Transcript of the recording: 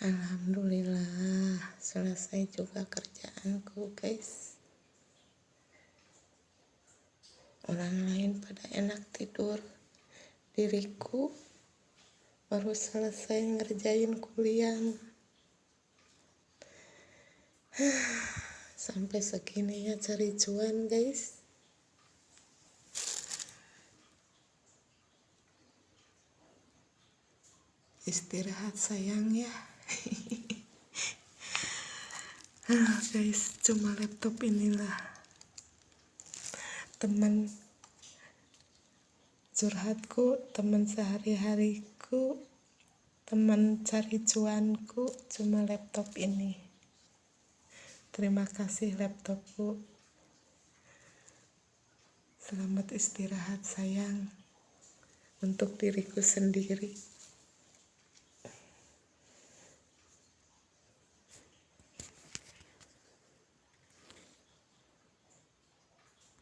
Alhamdulillah selesai juga kerjaanku guys. Orang lain pada enak tidur, diriku baru selesai ngerjain kuliah. Sampai segininya cari cuan guys. Istirahat sayang ya. Guys, cuma laptop inilah teman curhatku, teman sehari-hariku, teman cari cuanku, cuma laptop ini. Terima kasih laptopku. Selamat istirahat sayang untuk diriku sendiri.